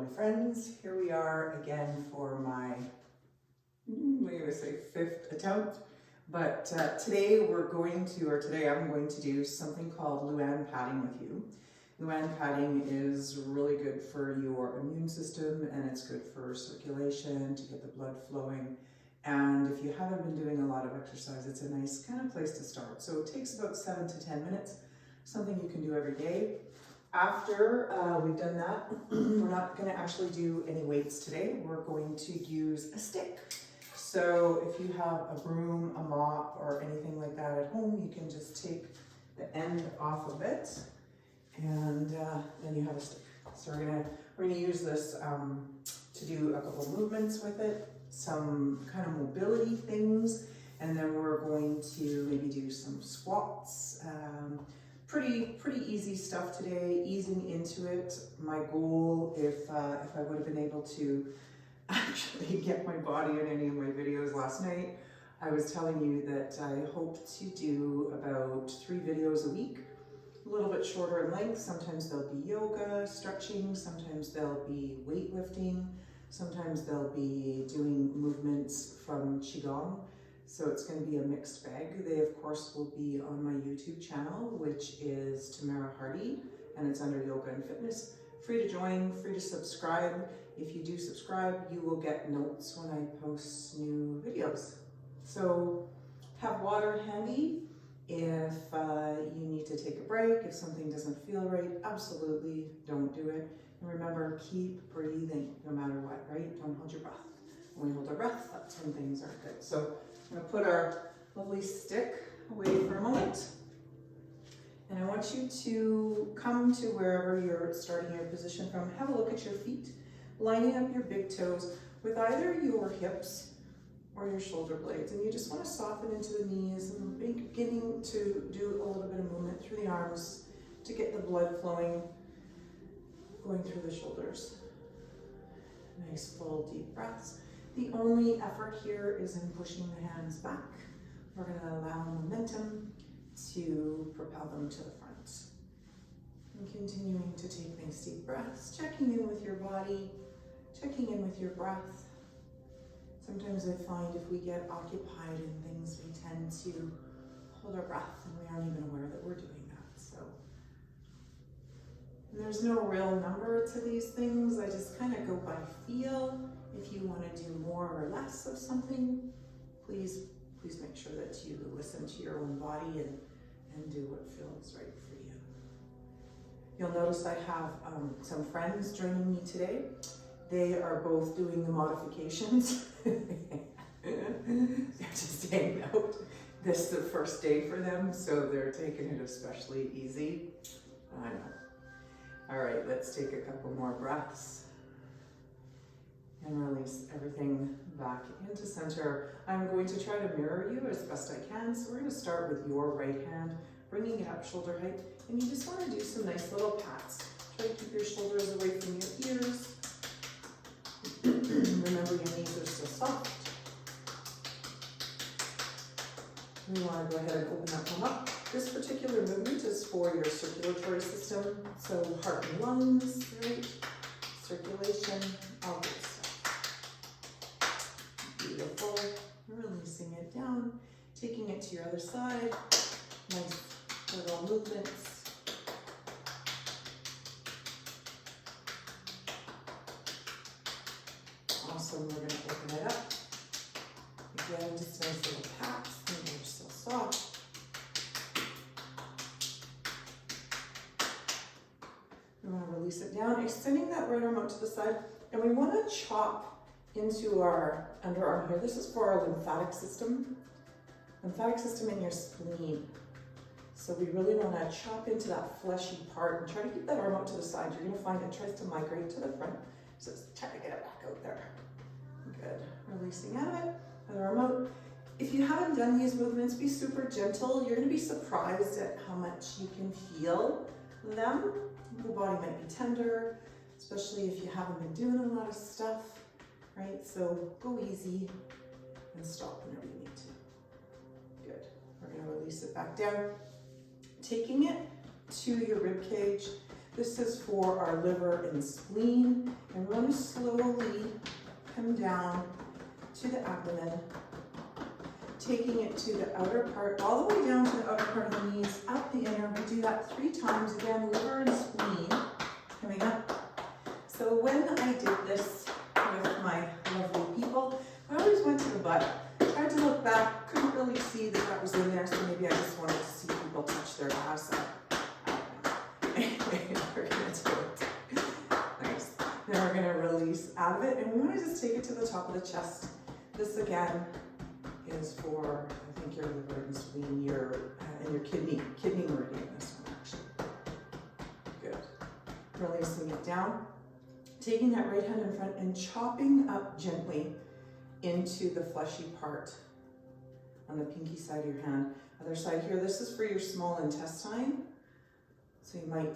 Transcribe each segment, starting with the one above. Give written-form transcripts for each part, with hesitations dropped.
my friends. Here we are again for my, I'm going to say 5th attempt. But today I'm going to do something called Luan padding with you. Luan padding is really good for your immune system, and it's good for circulation, to get the blood flowing. And if you haven't been doing a lot of exercise, it's a nice kind of place to start. So it takes about 7 to 10 minutes, something you can do every day. After we've done that, we're not going to actually do any weights today. We're going to use a stick. So if you have a broom, a mop, or anything like that at home, you can just take the end off of it, and then you have a stick. So we're gonna use this to do a couple movements with it, some kind of mobility things, and then we're going to maybe do some squats. Pretty easy stuff today, easing into it. My goal, if I would have been able to actually get my body in any of my videos last night, I was telling you that I hope to do about 3 videos a week, a little bit shorter in length. Sometimes they'll be yoga, stretching, sometimes they'll be weightlifting, sometimes they'll be doing movements from Qigong. So it's going to be a mixed bag. They of course will be on my YouTube channel, which is Tamara Hardy, and it's under Yoga and Fitness. Free to join, free to subscribe. If you do subscribe, you will get notes when I post new videos. So have water handy if you need to take a break, if something doesn't feel right. Absolutely don't do it. And remember, keep breathing no matter what, right? Don't hold your breath. When we hold our breath, that's when things aren't good. So I'm going to put our lovely stick away for a moment. And I want you to come to wherever you're starting your position from. Have a look at your feet, lining up your big toes with either your hips or your shoulder blades. And you just want to soften into the knees and beginning to do a little bit of movement through the arms to get the blood flowing, going through the shoulders. Nice full deep breaths. The only effort here is in pushing the hands back. We're going to allow momentum to propel them to the front. And continuing to take nice deep breaths, checking in with your body, checking in with your breath. Sometimes I find if we get occupied in things, we tend to hold our breath and we aren't even aware that we're doing that. So and there's no real number to these things. I just kind of go by feel. If you want to do more or less of something, please make sure that you listen to your own body and do what feels right for you. You'll notice I have some friends joining me today. They are both doing the modifications. They're just hanging out. This is the first day for them, so they're taking it especially easy. I know. All right, let's take a couple more breaths and release everything back into center. I'm going to try to mirror you as best I can. So we're going to start with your right hand, bringing it up shoulder height, and you just want to do some nice little pats. Try to keep your shoulders away from your ears. Remember, your knees are still soft. We want to go ahead and open that one up. This particular movement is for your circulatory system, so heart and lungs, right? Circulation, all good stuff. Beautiful. Releasing it down, taking it to your other side. Nice little movements. Awesome. We're going to open it up. Again, just nice little pats. And they're still soft. We want to release it down, extending that right arm out to the side, and we want to chop into our underarm here. This is for our lymphatic system in your spleen. So we really want to chop into that fleshy part and try to keep that arm out to the side. You're going to find it tries to migrate to the front, so try to get it back out there. Good. Releasing out of it, other arm out. If you haven't done these movements, be super gentle. You're going to be surprised at how much you can feel them. The body might be tender, especially if you haven't been doing a lot of stuff, right? So go easy and stop whenever you need to. Good. We're going to release it back down, taking it to your rib cage. This is for our liver and spleen, and we're going to slowly come down to the abdomen, taking it to the outer part, all the way down to the outer part of the knees, up the inner. We do that 3 times. Again, liver and spleen coming up. So when I did this with my lovely people, I always went to the butt. Tried to look back, couldn't really see that that was in there, so maybe I just wanted to see people touch their ass up. Anyway, we're gonna do it. Nice. Then we're gonna release out of it, and we wanna just take it to the top of the chest. This again is for, I think, your liver and spleen, and your kidney meridian, this one actually. Good. Releasing it down. Taking that right hand in front and chopping up gently into the fleshy part on the pinky side of your hand. Other side here, this is for your small intestine. So you might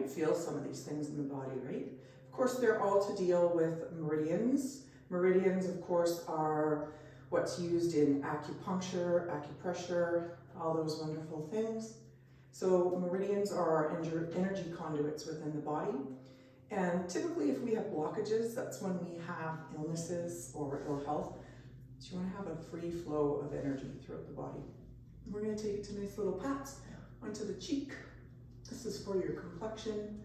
feel some of these things in the body, right? Of course, they're all to deal with meridians. Meridians, of course, are what's used in acupuncture, acupressure, all those wonderful things. So meridians are our energy conduits within the body. And typically if we have blockages, that's when we have illnesses or ill health. So you want to have a free flow of energy throughout the body. We're going to take it to nice little pats onto the cheek. This is for your complexion.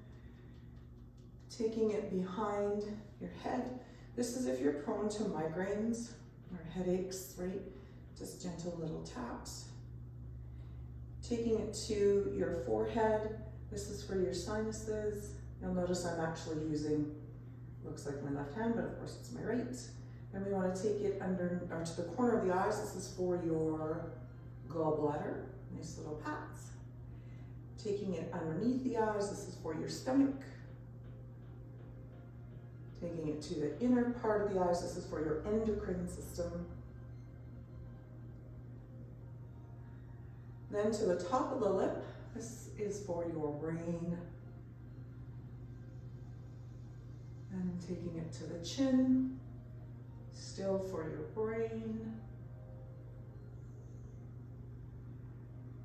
Taking it behind your head. This is if you're prone to migraines or headaches, right? Just gentle little taps. Taking it to your forehead. This is for your sinuses. You'll notice I'm actually using, looks like my left hand, but of course it's my right. And we want to take it under, or to the corner of the eyes. This is for your gallbladder. Nice little pats. Taking it underneath the eyes. This is for your stomach. Taking it to the inner part of the eyes. This is for your endocrine system. Then to the top of the lip. This is for your brain. And taking it to the chin, still for your brain.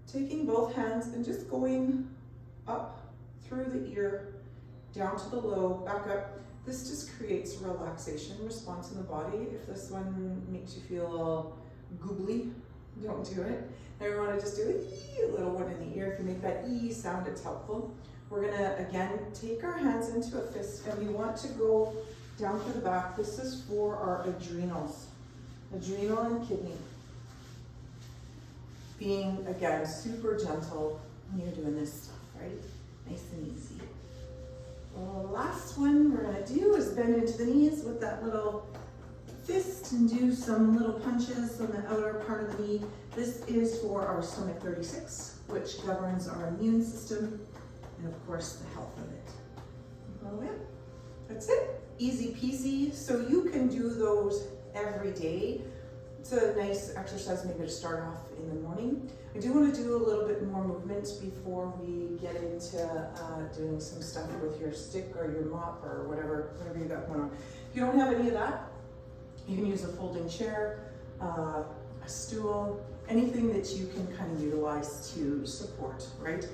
Taking both hands and just going up through the ear, down to the lobe, back up. This just creates a relaxation response in the body. If this one makes you feel all googly, don't do it. Now we want to just do a little one in the ear. If you make that E sound, it's helpful. We're gonna, again, take our hands into a fist, and we want to go down to the back. This is for our adrenals, adrenal and kidney. Being, again, super gentle when you're doing this stuff, right? Nice and easy. Well, the last one we're gonna do is bend into the knees with that little fist and do some little punches on the outer part of the knee. This is for our stomach 36, which governs our immune system. And of course, the health of it. Oh yeah, that's it. Easy peasy. So you can do those every day. It's a nice exercise maybe to start off in the morning. I do want to do a little bit more movement before we get into doing some stuff with your stick or your mop or whatever you got going on. If you don't have any of that, you can use a folding chair, a stool, anything that you can kind of utilize to support, right?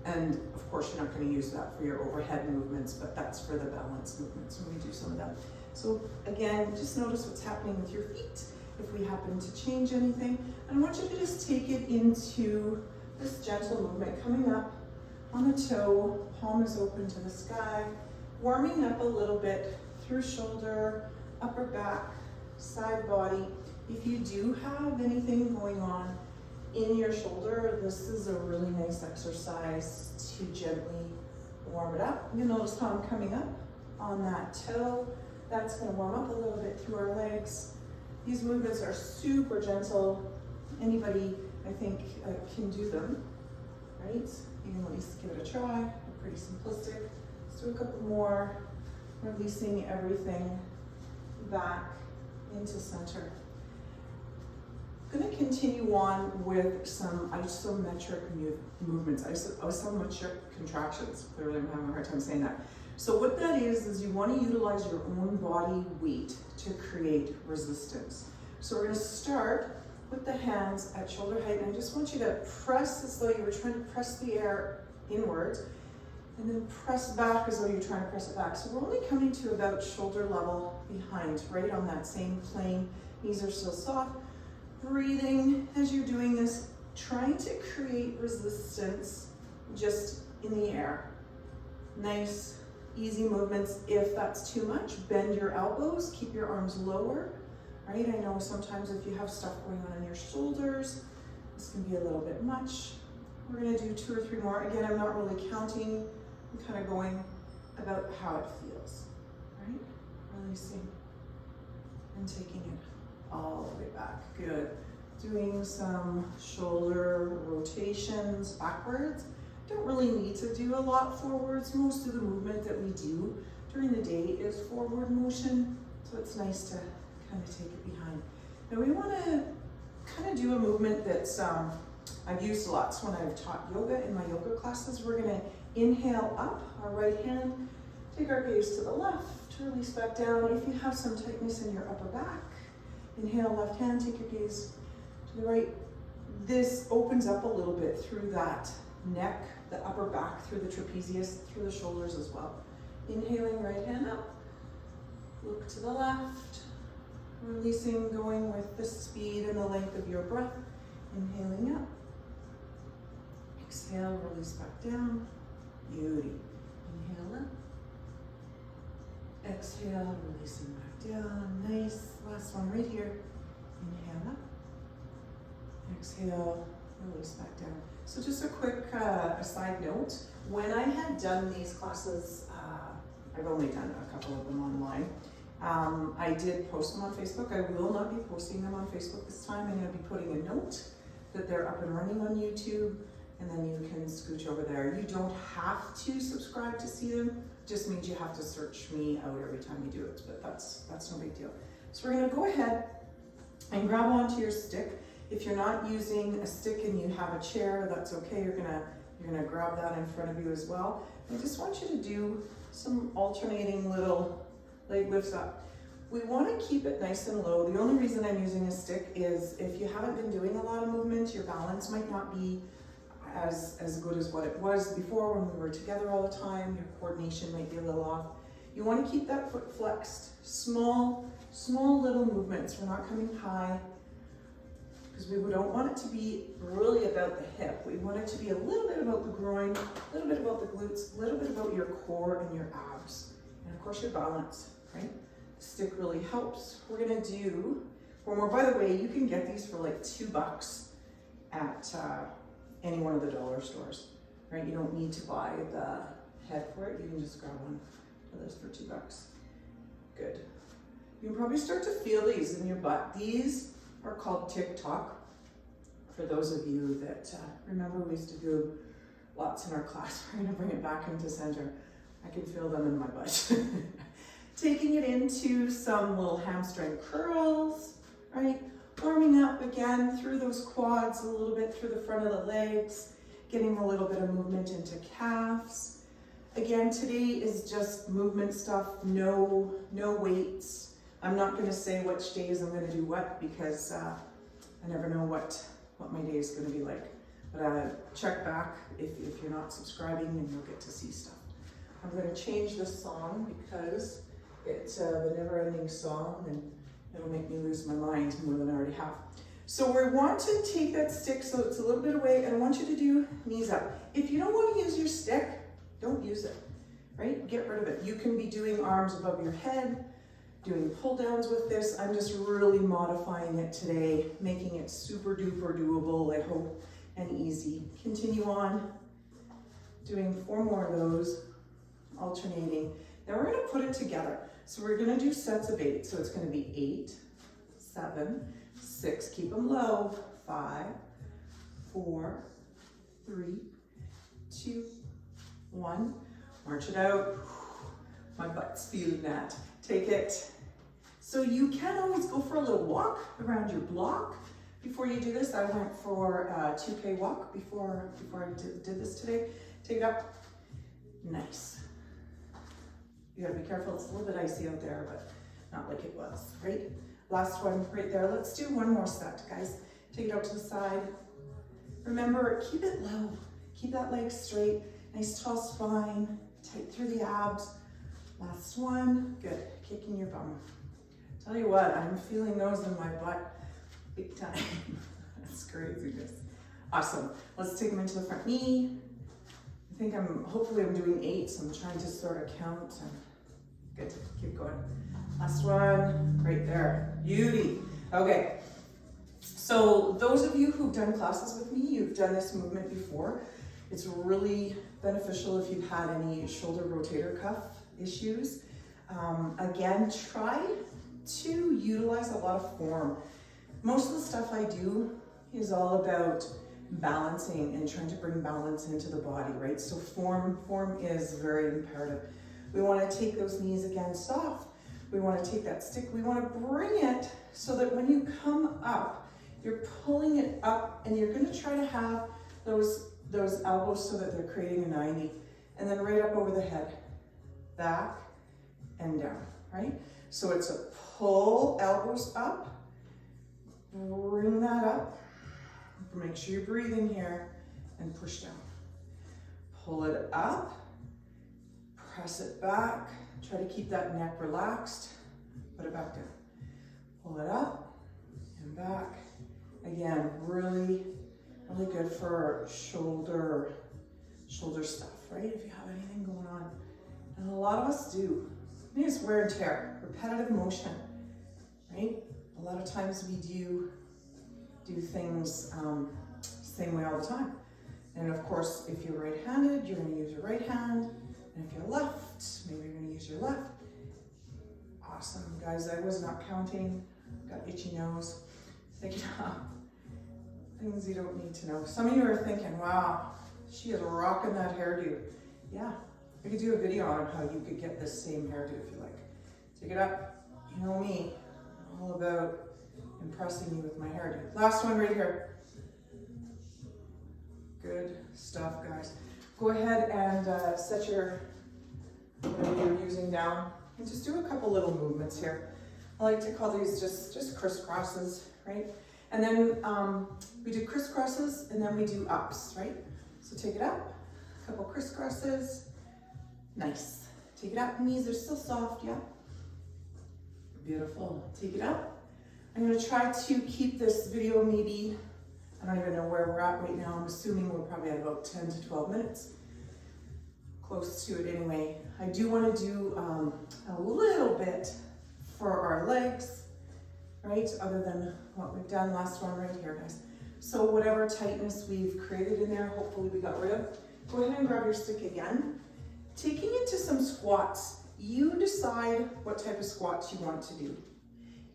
And of course, you're not going to use that for your overhead movements, but that's for the balance movements when we do some of them. So again, just notice what's happening with your feet, if we happen to change anything. And I want you to just take it into this gentle movement, coming up on the toe, palm is open to the sky, warming up a little bit through shoulder, upper back, side body. If you do have anything going on in your shoulder, this is a really nice exercise to gently warm it up. You notice how I'm coming up on that toe. That's going to warm up a little bit through our legs. These movements are super gentle. Anybody, I think, can do them, right? You can at least give it a try. They're pretty simplistic. Let's do a couple more, releasing everything back into center. I'm going to continue on with some isometric movements, isometric contractions. Clearly I'm having a hard time saying that. So what that is you want to utilize your own body weight to create resistance. So we're going to start with the hands at shoulder height, and I just want you to press as though you were trying to press the air inwards, And then press back as though you're trying to press it back. So we're only coming to about shoulder level behind, right on that same plane. Knees are still soft. Breathing as you're doing this, trying to create resistance just in the air. Nice, easy movements. If that's too much, bend your elbows, keep your arms lower, right? I know sometimes if you have stuff going on your shoulders, this can be a little bit much. We're gonna do 2 or 3 more. Again, I'm not really counting. I'm kind of going about how it feels, right? Releasing and taking it all the way back. Good. Doing some shoulder rotations backwards. Don't really need to do a lot forwards. Most of the movement that we do during the day is forward motion, so it's nice to kind of take it behind. Now we want to kind of do a movement that's I've used lots when I've taught yoga in my yoga classes. We're going to inhale up, our right hand, take our gaze to the left, release back down. If you have some tightness in your upper back, inhale, left hand, take your gaze to the right. This opens up a little bit through that neck, the upper back, through the trapezius, through the shoulders as well. Inhaling, right hand up, look to the left, releasing, going with the speed and the length of your breath. Inhaling up, exhale, release back down, beauty. Inhale up, exhale, releasing back down, nice. Last one right here. Inhale up, exhale, release back down. So just a quick side note, when I had done these classes, I've only done a couple of them online. I did post them on Facebook. I will not be posting them on Facebook this time. I'm going to be putting a note that they're up and running on YouTube, and then you can scooch over there. You don't have to subscribe to see them. It just means you have to search me out every time you do it, but that's no big deal. So we're going to go ahead and grab onto your stick. If you're not using a stick and you have a chair, that's okay. You're gonna grab that in front of you as well. I just want you to do some alternating little leg lifts up. We want to keep it nice and low. The only reason I'm using a stick is if you haven't been doing a lot of movement, your balance might not be as good as what it was before when we were together all the time. Your coordination might be a little off. You want to keep that foot flexed. Small little movements. We're not coming high, because we don't want it to be really about the hip. We want it to be a little bit about the groin, a little bit about the glutes, a little bit about your core and your abs. And of course your balance, right? The stick really helps. We're gonna do 4 more. By the way, you can get these for like $2 at any one of the dollar stores, right? You don't need to buy the head for it. You can just grab one of those for $2. Good. You can probably start to feel these in your butt. These are called TikTok. For those of you that remember, we used to do lots in our class. We're gonna bring it back into center. I can feel them in my butt. Taking it into some little hamstring curls, right? Warming up again through those quads a little bit, through the front of the legs, getting a little bit of movement into calves. Again, today is just movement stuff, no weights. I'm not going to say which days I'm going to do what, because I never know what my day is going to be like. But check back if you're not subscribing, and you'll get to see stuff. I'm going to change this song because it's the never-ending song, and it'll make me lose my mind more than I already have. So we want to take that stick so it's a little bit away, and I want you to do knees up. If you don't want to use your stick, don't use it, right? Get rid of it. You can be doing arms above your head, doing pull downs with this. I'm just really modifying it today, making it super duper doable, I hope, and easy. Continue on, doing 4 more of those, alternating. Then we're gonna put it together. So we're gonna do sets of 8. So it's gonna be 8, 7, 6, keep them low, 5, 4, 3, 2, 1. March it out. My butt's feeling that. Take it. So you can always go for a little walk around your block before you do this. I went for a 2K walk before I did this today. Take it up. Nice. You gotta be careful. It's a little bit icy out there, but not like it was, right? Last one right there. Let's do 1 more set, guys. Take it out to the side. Remember, keep it low. Keep that leg straight. Nice tall spine, tight through the abs. Last one, good, kicking your bum. Tell you what, I'm feeling those in my butt big time. That's craziness. Awesome, let's take them into the front knee. I think hopefully I'm doing 8, so I'm trying to sort of count. Good, keep going. Last one, right there, beauty. Okay, so those of you who've done classes with me, you've done this movement before. It's really beneficial if you've had any shoulder rotator cuff issues. Again, try to utilize a lot of form. Most of the stuff I do is all about balancing and trying to bring balance into the body, right? So form is very imperative. We want to take those knees again soft. We want to take that stick, we want to bring it so that when you come up, you're pulling it up and you're going to try to have those elbows so that they're creating a 90. And then right up over the head, back and down, right? So it's a pull, elbows up, bring that up. Make sure you're breathing here and push down. Pull it up, press it back. Try to keep that neck relaxed. Put it back down. Pull it up and back. Again, really, really good for shoulder stuff, right? If you have anything going on. And a lot of us do. Maybe it's wear and tear, repetitive motion, right? A lot of times we do things same way all the time. And of course, if you're right-handed, you're going to use your right hand. And if you're left, maybe you're going to use your left. Awesome, guys. I was not counting. Got itchy nose. Take it up. Things you don't need to know. Some of you are thinking, wow, she is rocking that hairdo. Yeah, I could do a video on how you could get this same hairdo if you like. Take it up. You know me, I'm all about impressing you with my hairdo. Last one right here. Good stuff, guys. Go ahead and set your, whatever you're using down, and just do a couple little movements here. I like to call these just crisscrosses, right? And then we do crisscrosses and then we do ups, right? So take it up, a couple crisscrosses, nice. Take it up, knees are still soft, yeah? Beautiful, take it up. I'm gonna try to keep this video maybe, I don't even know where we're at right now. I'm assuming we're probably at about 10 to 12 minutes. Close to it anyway. I do want to do a little bit for our legs, right? Other than what we've done. Last one right here, guys. So whatever tightness we've created in there, hopefully we got rid of. Go ahead and grab your stick again. Taking it to some squats. You decide what type of squats you want to do.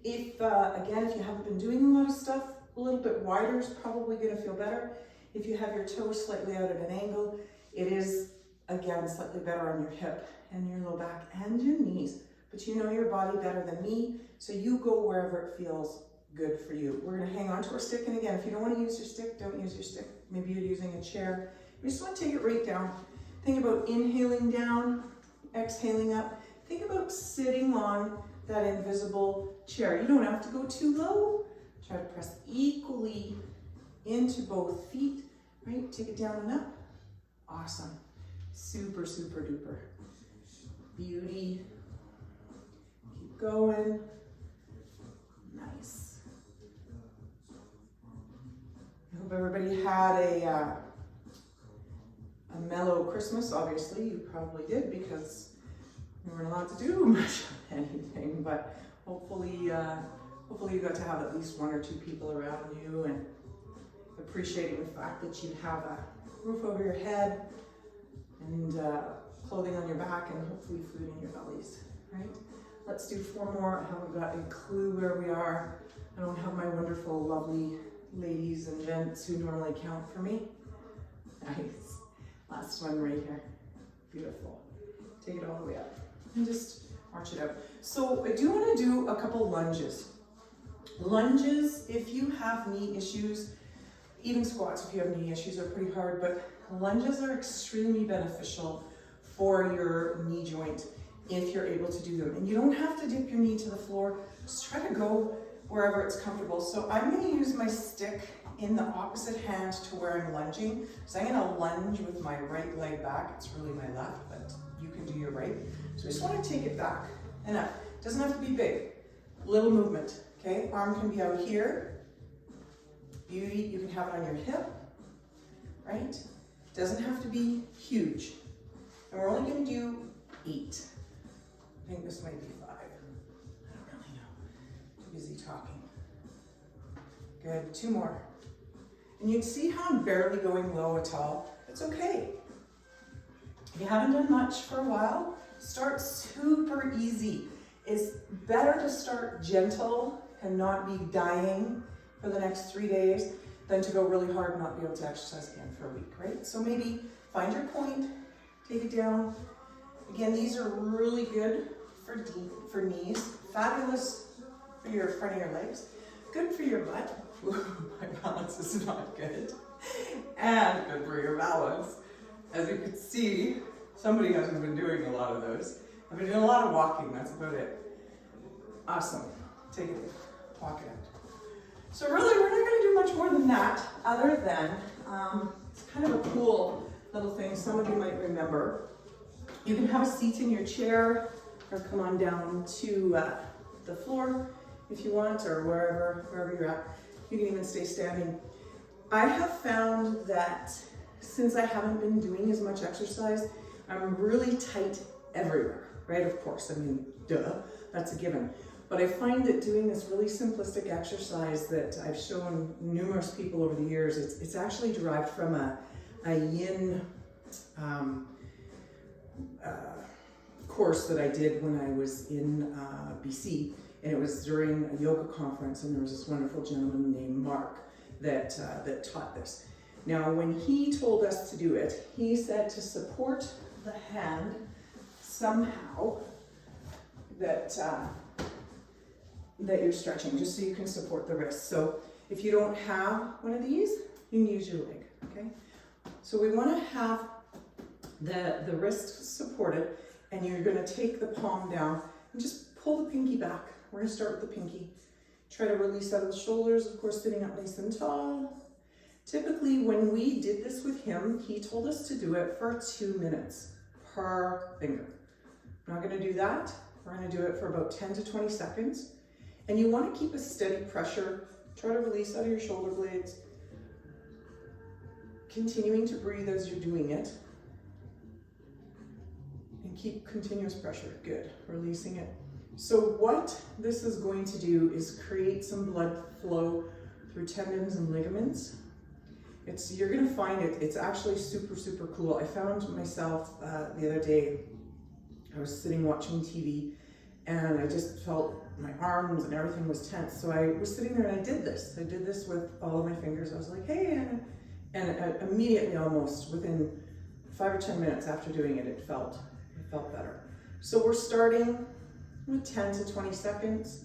If, again, if you haven't been doing a lot of stuff, a little bit wider is probably going to feel better. If you have your toes slightly out at an angle, it is, again, slightly better on your hip and your low back and your knees. But you know your body better than me, so you go wherever it feels good for you. We're going to hang on to our stick, and again, if you don't want to use your stick, don't use your stick. Maybe you're using a chair. You just want to take it right down. Think about inhaling down, exhaling up. Think about sitting on that invisible chair. You don't have to go too low. Try to press equally into both feet, right? Take it down and up. Awesome. Super, super duper. Beauty. Keep going. Nice. I hope everybody had a mellow Christmas. Obviously, you probably did because we weren't allowed to do much of anything, but hopefully you got to have at least 1 or 2 people around you and appreciating the fact that you have a roof over your head and clothing on your back and hopefully food in your bellies, right? Let's do 4 more. I haven't got a clue where we are. I don't have my wonderful, lovely ladies and gents who normally count for me. Nice. Last one right here. Beautiful. Take it all the way up and just march it out. So I do want to do a couple lunges. Lunges, if you have knee issues, even squats if you have knee issues are pretty hard, but lunges are extremely beneficial for your knee joint if you're able to do them. And you don't have to dip your knee to the floor, just try to go wherever it's comfortable. So I'm going to use my stick in the opposite hand to where I'm lunging. So I'm gonna lunge with my right leg back. It's really my left, but you can do your right. So we just wanna take it back and up. It doesn't have to be big. Little movement, okay? Arm can be out here. Beauty, you can have it on your hip, right? Doesn't have to be huge. And we're only gonna do 8. I think this might be 5. I don't really know. Too busy talking. Good, 2 more. And you can see how I'm barely going low at all. It's okay. If you haven't done much for a while, start super easy. It's better to start gentle and not be dying for the next 3 days than to go really hard and not be able to exercise again for a week, right? So maybe find your point, take it down. Again, these are really good for knees, fabulous for your front of your legs, good for your butt. Ooh, my balance is not good. And good for your balance. As you can see, somebody hasn't been doing a lot of those. I've been doing a lot of walking, that's about it. Awesome. Take it, walk it out. So really, we're not going to do much more than that, other than it's kind of a cool little thing some of you might remember. You can have a seat in your chair or come on down to the floor if you want, or wherever you're at. You can even stay standing. I have found that since I haven't been doing as much exercise, I'm really tight everywhere, right? Of course, I mean, duh, that's a given. But I find that doing this really simplistic exercise that I've shown numerous people over the years, it's actually derived from a yin course that I did when I was in BC, and it was during a yoga conference, and there was this wonderful gentleman named Mark that taught this. Now, when he told us to do it, he said to support the hand somehow that you're stretching, just so you can support the wrist. So if you don't have one of these, you can use your leg, okay? So we want to have the wrist supported, and you're going to take the palm down and just pull the pinky back. We're going to start with the pinky. Try to release out of the shoulders, of course, sitting up nice and tall. Typically, when we did this with him, he told us to do it for 2 minutes per finger. We're not going to do that. We're going to do it for about 10 to 20 seconds. And you want to keep a steady pressure. Try to release out of your shoulder blades. Continuing to breathe as you're doing it. And keep continuous pressure. Good. Releasing it. So what this is going to do is create some blood flow through tendons and ligaments. You're going to find it's actually super, super cool. I found myself the other day, I was sitting watching TV, and I just felt my arms and everything was tense. So I was sitting there and I did this. I did this with all of my fingers. I was like, hey, and immediately, almost within 5 or 10 minutes after doing it, it felt better. So we're starting with 10 to 20 seconds.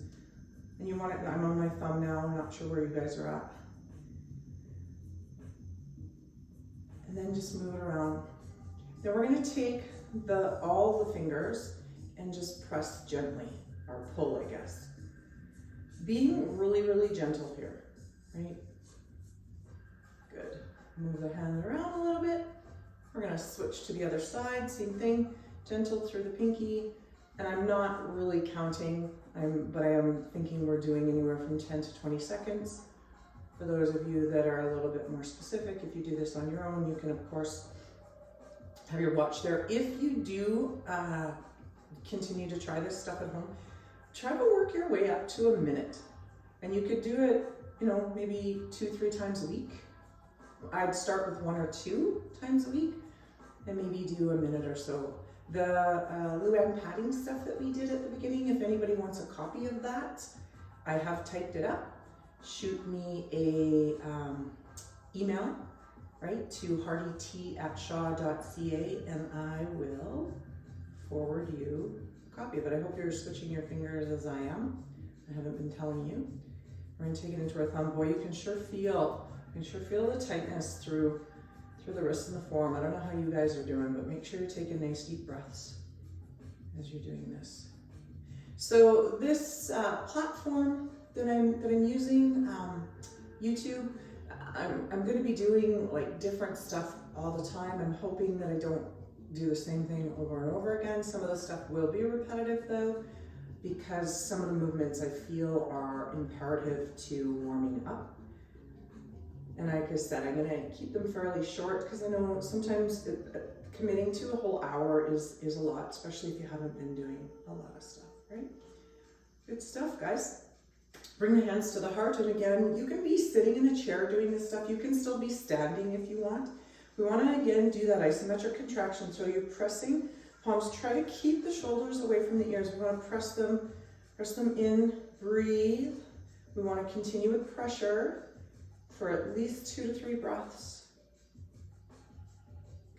And you want it, I'm on my thumb now, I'm not sure where you guys are at. And then just move it around. Then we're going to take all the fingers and just press gently, or pull, I guess. Being really, really gentle here, right? Good. Move the hand around a little bit. We're going to switch to the other side, same thing, gentle through the pinky. And I'm not really counting, but I am thinking we're doing anywhere from 10 to 20 seconds. For those of you that are a little bit more specific, if you do this on your own, you can, of course, have your watch there. If you do continue to try this stuff at home, try to work your way up to a minute. And you could do it, maybe 2-3 times a week. I'd start with 1 or 2 times a week and maybe do a minute or so. The Luann padding stuff that we did at the beginning, if anybody wants a copy of that, I have typed it up. Shoot me a email, right, to hardyt@shaw.ca, and I will forward you a copy of it. I hope you're switching your fingers as I am. I haven't been telling you. We're going to take it into our thumb. Boy, you can sure feel the tightness through the wrist and the forearm. I don't know how you guys are doing, but make sure you're taking nice deep breaths as you're doing this. So this platform that I'm using, YouTube, I'm going to be doing like different stuff all the time. I'm hoping that I don't do the same thing over and over again. Some of the stuff will be repetitive though, because some of the movements I feel are imperative to warming up. And like I said, I'm going to keep them fairly short because I know sometimes committing to a whole hour is a lot, especially if you haven't been doing a lot of stuff, right? Good stuff, guys. Bring the hands to the heart, and again, you can be sitting in a chair doing this stuff. You can still be standing if you want. We want to again do that isometric contraction, so you're pressing palms. Try to keep the shoulders away from the ears. We want to press them in, breathe. We want to continue with pressure for at least 2 to 3 breaths.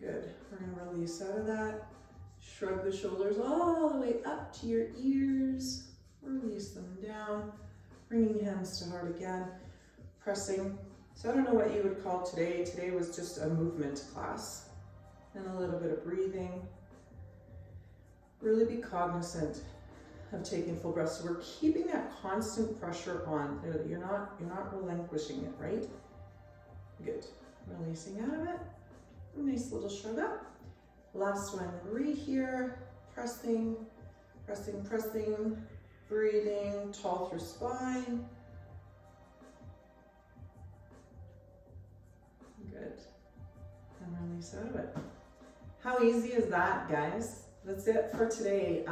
Good. We're going to release out of that. Shrug the shoulders all the way up to your ears. Release them down. Bringing hands to heart again. Pressing. So I don't know what you would call today. Today was just a movement class. And a little bit of breathing. Really be cognizant of taking full breaths. So we're keeping that constant pressure on. You're not relinquishing it, right? Good. Releasing out of it. A nice little shrug up. Last one. Right here. Pressing, pressing, pressing. Breathing. Tall through spine. Good. And release out of it. How easy is that, guys? That's it for today.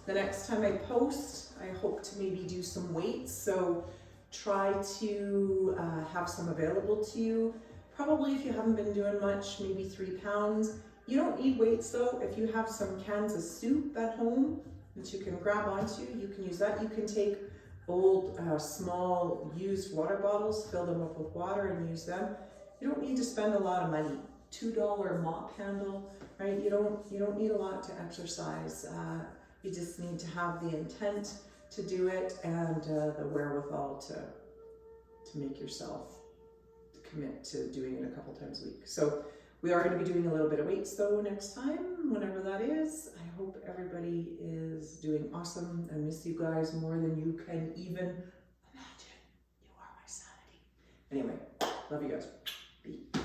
The next time I post, I hope to maybe do some weights. So try to have some available to you. Probably if you haven't been doing much, maybe 3 pounds. You don't need weights though. If you have some cans of soup at home that you can grab onto, you can use that. You can take old, small used water bottles, fill them up with water and use them. You don't need to spend a lot of money. $2 mop handle, right? You don't need a lot to exercise. You just need to have the intent to do it and the wherewithal to make yourself commit to doing it a couple times a week. So we are going to be doing a little bit of weights though next time, whenever that is. I hope everybody is doing awesome. I miss you guys more than you can even imagine. You are my sanity. Anyway, love you guys. Peace.